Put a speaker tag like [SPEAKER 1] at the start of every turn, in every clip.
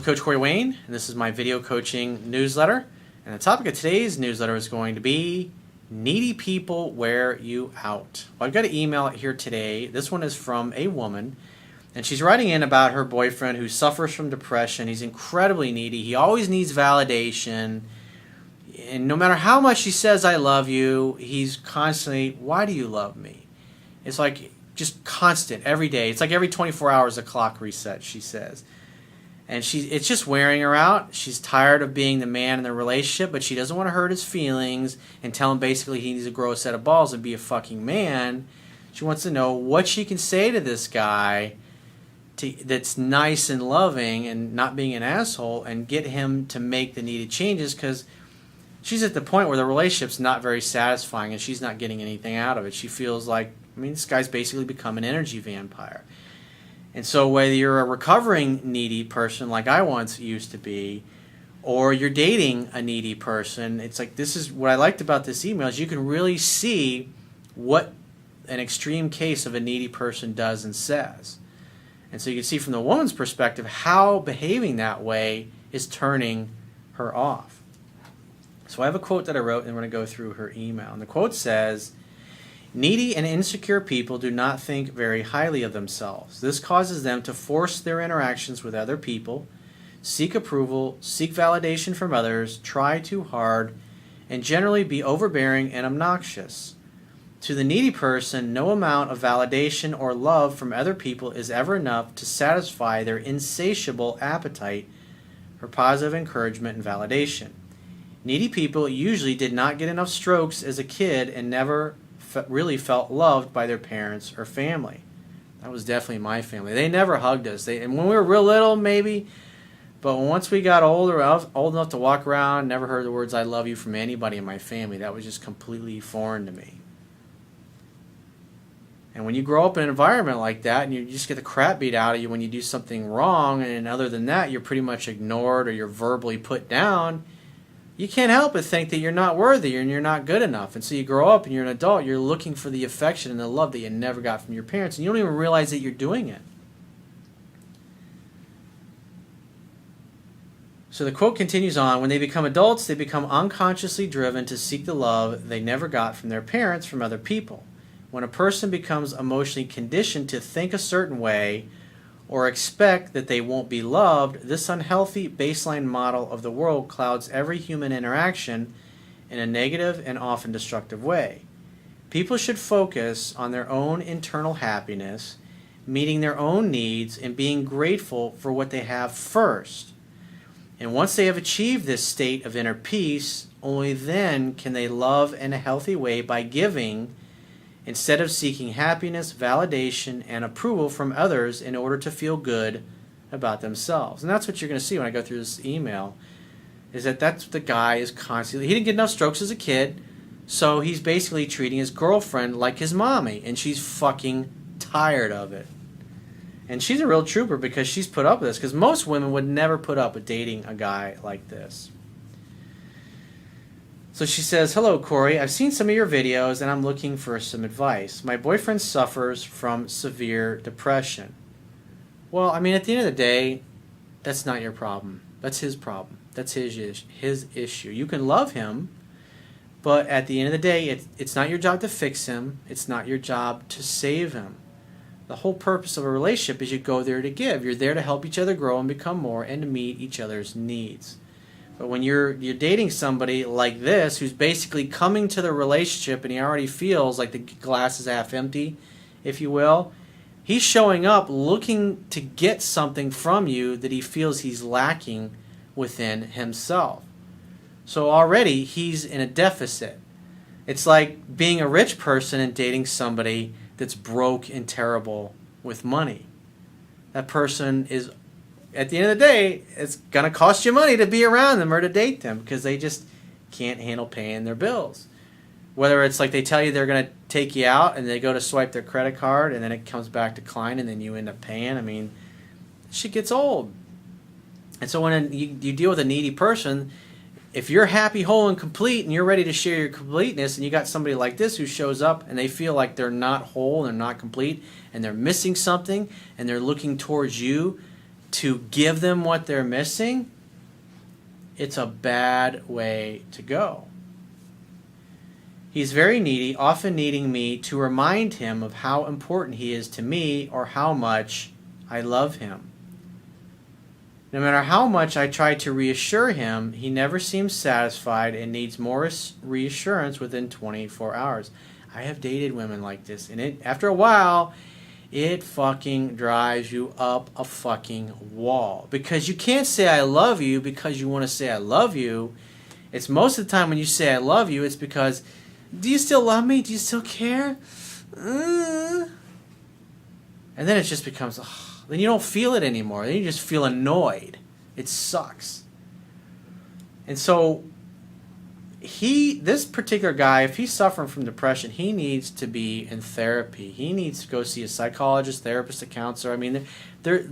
[SPEAKER 1] Coach Corey Wayne, and this is my video coaching newsletter. And the topic of today's newsletter is going to be needy people wear you out. Well, I've got an email here today. This one is from a woman, and she's writing in about her boyfriend who suffers from depression. He's incredibly needy. He always needs validation. And no matter how much he says, I love you, he's constantly, why do you love me? It's like just constant every day. It's like every 24 hours a clock resets, she says. And it's just wearing her out. She's tired of being the man in the relationship, but she doesn't want to hurt his feelings and tell him basically he needs to grow a set of balls and be a fucking man. She wants to know what she can say to this guy that's nice and loving and not being an asshole and get him to make the needed changes, because she's at the point where the relationship's not very satisfying and she's not getting anything out of it. She feels like, this guy's basically become an energy vampire. And so whether you're a recovering needy person like I once used to be, or you're dating a needy person, it's like, this is what I liked about this email, is you can really see what an extreme case of a needy person does and says. And so you can see from the woman's perspective how behaving that way is turning her off. So I have a quote that I wrote, and I'm going to go through her email. And the quote says, "Needy and insecure people do not think very highly of themselves. This causes them to force their interactions with other people, seek approval, seek validation from others, try too hard, and generally be overbearing and obnoxious. To the needy person, no amount of validation or love from other people is ever enough to satisfy their insatiable appetite for positive encouragement and validation. Needy people usually did not get enough strokes as a kid and never really felt loved by their parents or family." That was definitely my family. They never hugged us. And when we were real little, maybe, but once we got older, I was old enough to walk around, never heard the words "I love you" from anybody in my family. That was just completely foreign to me. And when you grow up in an environment like that and you just get the crap beat out of you when you do something wrong, and other than that you're pretty much ignored or you're verbally put down, you can't help but think that you're not worthy and you're not good enough. And so you grow up and you're an adult, you're looking for the affection and the love that you never got from your parents, and you don't even realize that you're doing it. So the quote continues on, "When they become adults, they become unconsciously driven to seek the love they never got from their parents, from other people. When a person becomes emotionally conditioned to think a certain way or expect that they won't be loved, this unhealthy baseline model of the world clouds every human interaction in a negative and often destructive way. People should focus on their own internal happiness, meeting their own needs, and being grateful for what they have first. And once they have achieved this state of inner peace, only then can they love in a healthy way by giving, instead of seeking happiness, validation, and approval from others in order to feel good about themselves." And that's what you're going to see when I go through this email, is that that's what the guy is constantly, he didn't get enough strokes as a kid, so he's basically treating his girlfriend like his mommy, and she's fucking tired of it. And she's a real trooper because she's put up with this, because most women would never put up with dating a guy like this. So she says, "Hello, Corey. I've seen some of your videos and I'm looking for some advice. My boyfriend suffers from severe depression." Well, at the end of the day, that's not your problem. That's his problem. That's his issue. You can love him, but at the end of the day, it's not your job to fix him. It's not your job to save him. The whole purpose of a relationship is you go there to give. You're there to help each other grow and become more and to meet each other's needs. But when you're dating somebody like this, who's basically coming to the relationship and he already feels like the glass is half empty, if you will, he's showing up looking to get something from you that he feels he's lacking within himself. So already he's in a deficit. It's like being a rich person and dating somebody that's broke and terrible with money. That person is, at the end of the day, it's going to cost you money to be around them or to date them, because they just can't handle paying their bills. Whether it's like they tell you they're going to take you out and they go to swipe their credit card and then it comes back declined and then you end up paying. Shit gets old. And so when you deal with a needy person, if you're happy, whole, and complete and you're ready to share your completeness, and you got somebody like this who shows up and they feel like they're not whole and they're not complete and they're missing something and they're looking towards you to give them what they're missing, it's a bad way to go. He's very needy, often needing me to remind him of how important he is to me or how much I love him. No matter how much I try to reassure him, he never seems satisfied and needs more reassurance within 24 hours. I have dated women like this, and after a while, it fucking drives you up a fucking wall. Because you can't say I love you because you want to say I love you. It's most of the time when you say I love you, it's because, do you still love me? Do you still care? And then it just becomes, then you don't feel it anymore. Then you just feel annoyed. It sucks. And so this particular guy, if he's suffering from depression, he needs to be in therapy. He needs to go see a psychologist, therapist, a counselor. I mean, they're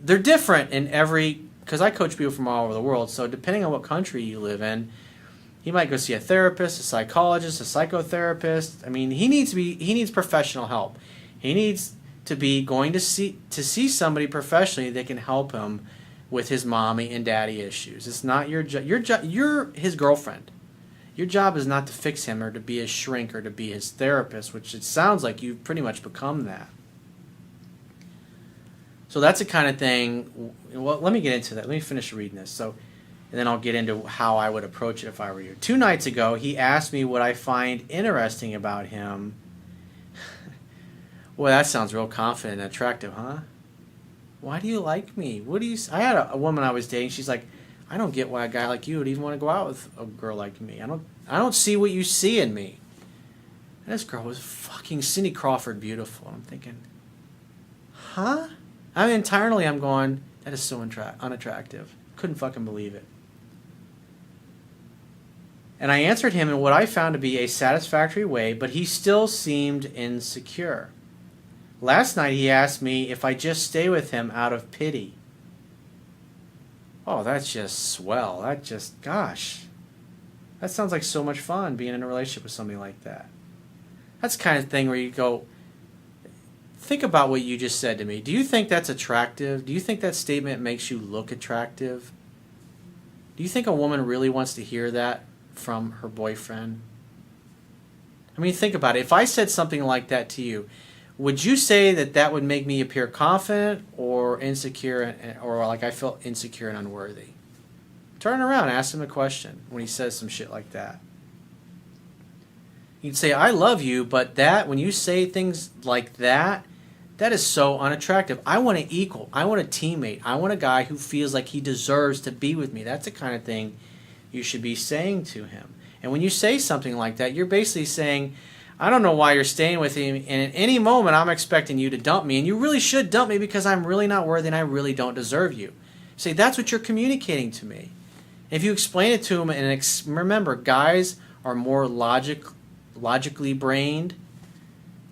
[SPEAKER 1] different in every, because I coach people from all over the world, so depending on what country you live in, he might go see a therapist, a psychologist, a psychotherapist. I mean, he needs professional help. He needs to be going to see somebody professionally that can help him with his mommy and daddy issues. It's not your job. You're his girlfriend. Your job is not to fix him or to be his shrink or to be his therapist, which it sounds like you've pretty much become that. So that's the kind of thing. Well, let me get into that. Let me finish reading this. So, and then I'll get into how I would approach it if I were you. 2 nights ago, he asked me what I find interesting about him. Well, that sounds real confident and attractive, huh? Why do you like me? I had a woman I was dating. She's like, I don't get why a guy like you would even want to go out with a girl like me. I don't see what you see in me. And this girl was fucking Cindy Crawford beautiful. And I'm thinking, huh? I'm going, that is so unattractive. Couldn't fucking believe it. And I answered him in what I found to be a satisfactory way, but he still seemed insecure. Last night he asked me if I just stay with him out of pity. Oh, that's just swell. Gosh. That sounds like so much fun, being in a relationship with somebody like that. That's the kind of thing where you go, think about what you just said to me. Do you think that's attractive? Do you think that statement makes you look attractive? Do you think a woman really wants to hear that from her boyfriend? I mean, think about it. If I said something like that to you, would you say that would make me appear confident or insecure, or like I felt insecure and unworthy? Turn around, ask him a question when he says some shit like that. You'd say, I love you, but when you say things like that is so unattractive. I want an equal. I want a teammate. I want a guy who feels like he deserves to be with me. That's the kind of thing you should be saying to him. And when you say something like that, you're basically saying, I don't know why you're staying with him, and at any moment I'm expecting you to dump me, and you really should dump me because I'm really not worthy and I really don't deserve you. Say, that's what you're communicating to me. If you explain it to him, and remember, guys are more logically brained.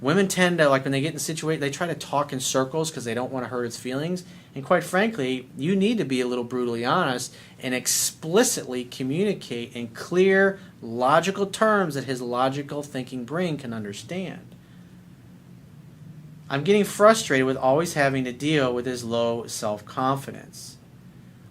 [SPEAKER 1] Women tend to, like when they get in a situation, they try to talk in circles because they don't want to hurt his feelings. And quite frankly, you need to be a little brutally honest and explicitly communicate in clear, logical terms that his logical thinking brain can understand. I'm getting frustrated with always having to deal with his low self-confidence.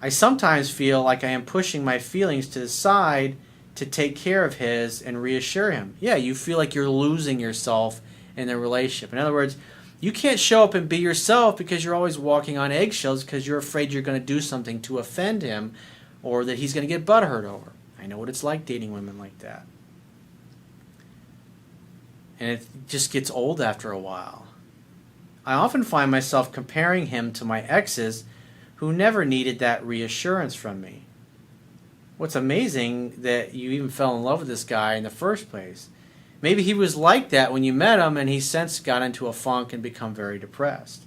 [SPEAKER 1] I sometimes feel like I am pushing my feelings to the side to take care of his and reassure him. Yeah, you feel like you're losing yourself in the relationship. In other words, you can't show up and be yourself because you're always walking on eggshells because you're afraid you're going to do something to offend him or that he's going to get butthurt over. I know what it's like dating women like that. And it just gets old after a while. I often find myself comparing him to my exes who never needed that reassurance from me. What's amazing that you even fell in love with this guy in the first place. Maybe he was like that when you met him and he since got into a funk and become very depressed.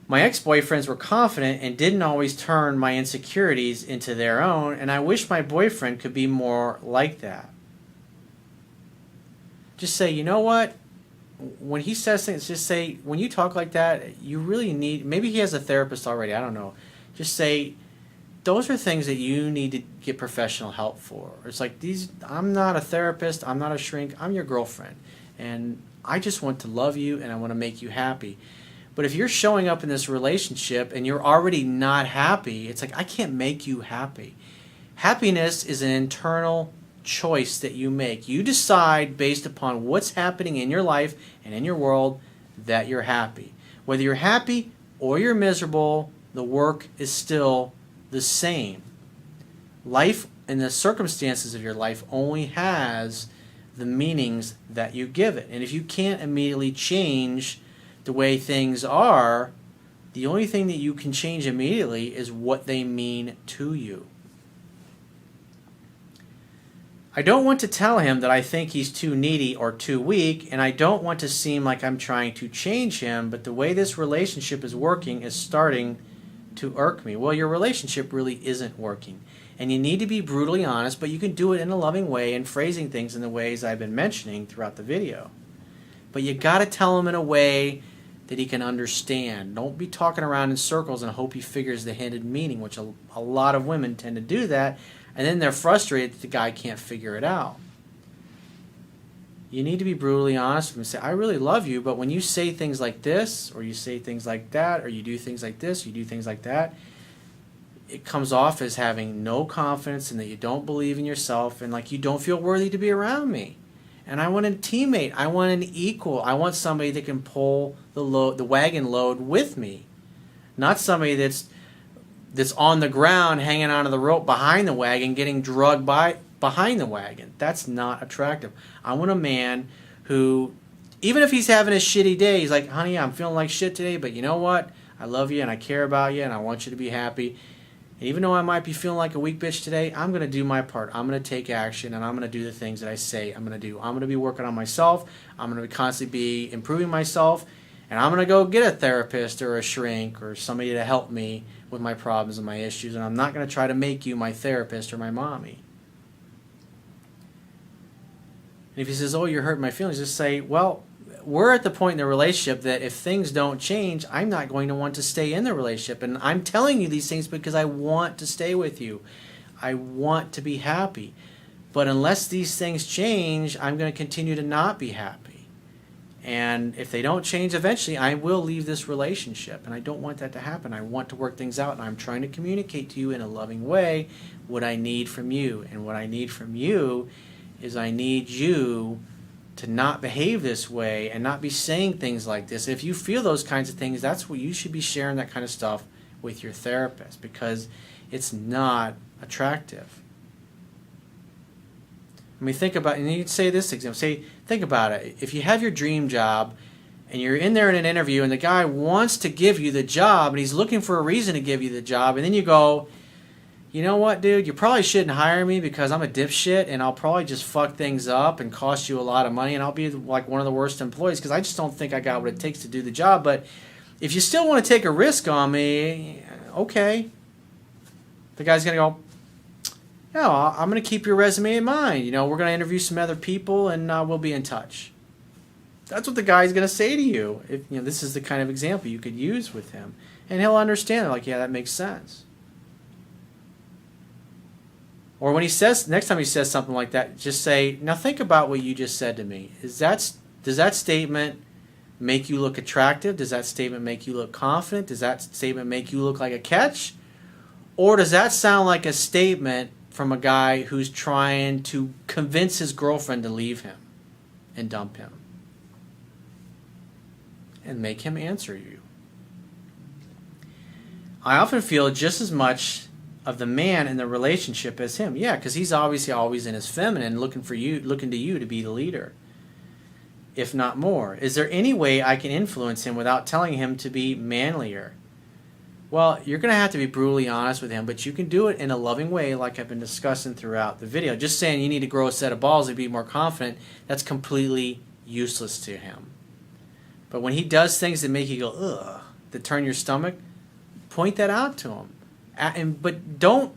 [SPEAKER 1] My ex-boyfriends were confident and didn't always turn my insecurities into their own, and I wish my boyfriend could be more like that. Just say, you know what? When he says things, just say, when you talk like that, you really need, maybe he has a therapist already, I don't know. Just say, those are things that you need to get professional help for. It's like, I'm not a therapist, I'm not a shrink, I'm your girlfriend. And I just want to love you and I want to make you happy. But if you're showing up in this relationship and you're already not happy, it's like, I can't make you happy. Happiness is an internal choice that you make. You decide based upon what's happening in your life and in your world that you're happy. Whether you're happy or you're miserable, the work is still the same. Life and the circumstances of your life only has the meanings that you give it. And if you can't immediately change the way things are, the only thing that you can change immediately is what they mean to you. I don't want to tell him that I think he's too needy or too weak, and I don't want to seem like I'm trying to change him, but the way this relationship is working is starting to irk me. Well, your relationship really isn't working, and you need to be brutally honest, but you can do it in a loving way and phrasing things in the ways I've been mentioning throughout the video. But you got to tell him in a way that he can understand. Don't be talking around in circles and hope he figures the hidden meaning, which a lot of women tend to do that, and then they're frustrated that the guy can't figure it out. You need to be brutally honest with him and say, I really love you, but when you say things like this, or you say things like that, or you do things like this, you do things like that, it comes off as having no confidence and that you don't believe in yourself and like you don't feel worthy to be around me. And I want a teammate. I want an equal. I want somebody that can pull the wagon load with me, not somebody that's on the ground hanging onto the rope behind the wagon, getting drugged behind the wagon. That's not attractive. I want a man who, even if he's having a shitty day, he's like, honey, I'm feeling like shit today, but you know what? I love you and I care about you and I want you to be happy. And even though I might be feeling like a weak bitch today, I'm going to do my part. I'm going to take action and I'm going to do the things that I say I'm going to do. I'm going to be working on myself. I'm going to constantly be improving myself. And I'm going to go get a therapist or a shrink or somebody to help me with my problems and my issues. And I'm not going to try to make you my therapist or my mommy. And if he says, oh, you're hurting my feelings, just say, well, we're at the point in the relationship that if things don't change, I'm not going to want to stay in the relationship. And I'm telling you these things because I want to stay with you. I want to be happy. But unless these things change, I'm going to continue to not be happy. And if they don't change eventually, I will leave this relationship. And I don't want that to happen. I want to work things out. And I'm trying to communicate to you in a loving way what I need from you. And what I need from you is I need you to not behave this way and not be saying things like this. If you feel those kinds of things, that's what you should be sharing that kind of stuff with your therapist because it's not attractive. I mean, think about, and you can say this example, think about it. If you have your dream job and you're in there in an interview and the guy wants to give you the job and he's looking for a reason to give you the job, and then you go, you know what, dude, you probably shouldn't hire me because I'm a dipshit and I'll probably just fuck things up and cost you a lot of money and I'll be like one of the worst employees because I just don't think I got what it takes to do the job. But if you still want to take a risk on me, okay. The guy's going to go, no, I'm going to keep your resume in mind. You know, we're going to interview some other people and we'll be in touch. That's what the guy's going to say to you. If you know, this is the kind of example you could use with him. And he'll understand it, like, yeah, that makes sense. Or when he says, next time he says something like that, just say, now think about what you just said to me. Does that statement make you look attractive? Does that statement make you look confident? Does that statement make you look like a catch? Or does that sound like a statement from a guy who's trying to convince his girlfriend to leave him and dump him? And make him answer you. I often feel just as much of the man in the relationship as him. Yeah, because he's obviously always in his feminine, looking to you to be the leader, if not more. Is there any way I can influence him without telling him to be manlier? Well, you're going to have to be brutally honest with him, but you can do it in a loving way like I've been discussing throughout the video. Just saying you need to grow a set of balls to be more confident, that's completely useless to him. But when he does things that make you go, ugh, that turn your stomach, point that out to him. But don't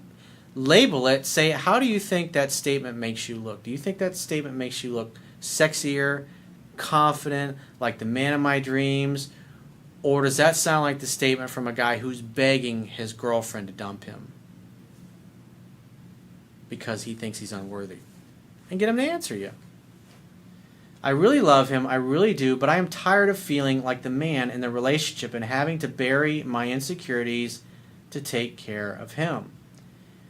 [SPEAKER 1] label it. Say, how do you think that statement makes you look? Do you think that statement makes you look sexier, confident, like the man of my dreams? Or does that sound like the statement from a guy who's begging his girlfriend to dump him because he thinks he's unworthy? And get him to answer you. I really love him, I really do, but I am tired of feeling like the man in the relationship and having to bury my insecurities to take care of him.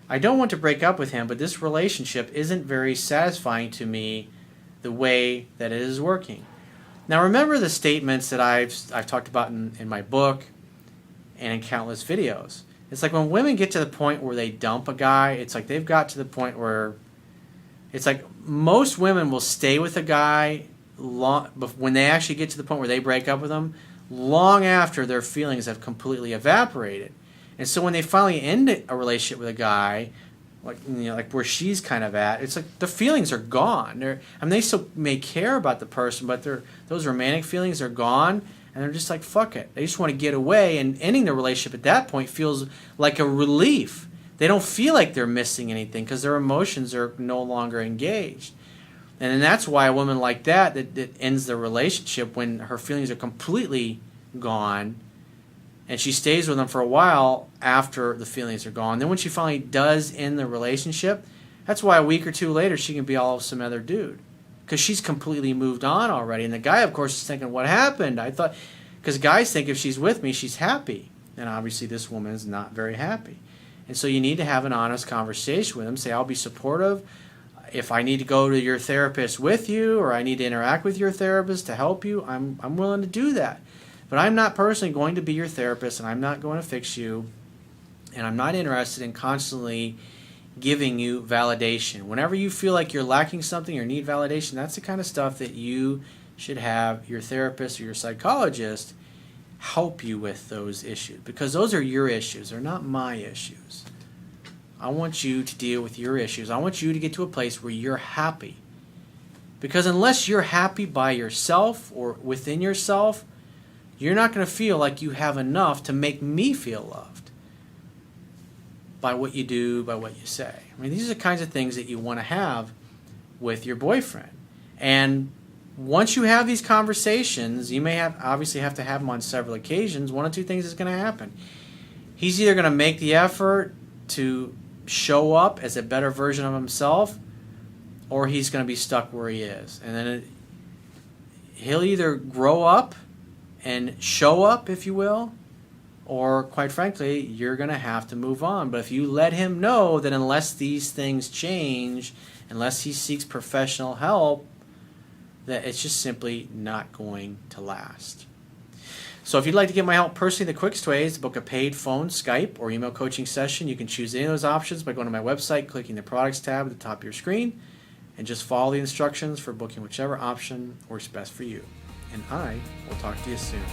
[SPEAKER 1] I don't want to break up with him, but this relationship isn't very satisfying to me the way that it is working. Now remember the statements that I've talked about in my book and in countless videos. It's like when women get to the point where they dump a guy, it's like they've got to the point where it's like most women will stay with a guy when they actually get to the point where they break up with him, long after their feelings have completely evaporated. And so when they finally end a relationship with a guy, like where she's kind of at, it's like the feelings are gone. They still may care about the person, but those romantic feelings are gone, and they're just like, fuck it. They just want to get away, and ending the relationship at that point feels like a relief. They don't feel like they're missing anything because their emotions are no longer engaged. And then that's why a woman like that ends the relationship when her feelings are completely gone, and she stays with them for a while after the feelings are gone. Then when she finally does end the relationship, that's why a week or two later she can be all of some other dude, because she's completely moved on already. And the guy, of course, is thinking, what happened? I thought, because guys think if she's with me, she's happy. And obviously this woman is not very happy. And so you need to have an honest conversation with him. Say, I'll be supportive. If I need to go to your therapist with you, or I need to interact with your therapist to help you, I'm willing to do that. But I'm not personally going to be your therapist, and I'm not going to fix you, and I'm not interested in constantly giving you validation. Whenever you feel like you're lacking something or need validation, that's the kind of stuff that you should have your therapist or your psychologist help you with those issues, because those are your issues. They're not my issues. I want you to deal with your issues. I want you to get to a place where you're happy. Because unless you're happy by yourself or within yourself, you're not going to feel like you have enough to make me feel loved by what you do, by what you say. I mean, these are the kinds of things that you want to have with your boyfriend. And once you have these conversations, you may obviously have to have them on several occasions. One of two things is going to happen. He's either going to make the effort to show up as a better version of himself, or he's going to be stuck where he is. And then he'll either grow up and show up, if you will, or quite frankly, you're going to have to move on. But if you let him know that unless these things change, unless he seeks professional help, that it's just simply not going to last. So if you'd like to get my help personally, the quickest way is to book a paid phone, Skype, or email coaching session. You can choose any of those options by going to my website, clicking the products tab at the top of your screen, and just follow the instructions for booking whichever option works best for you. And I will talk to you soon.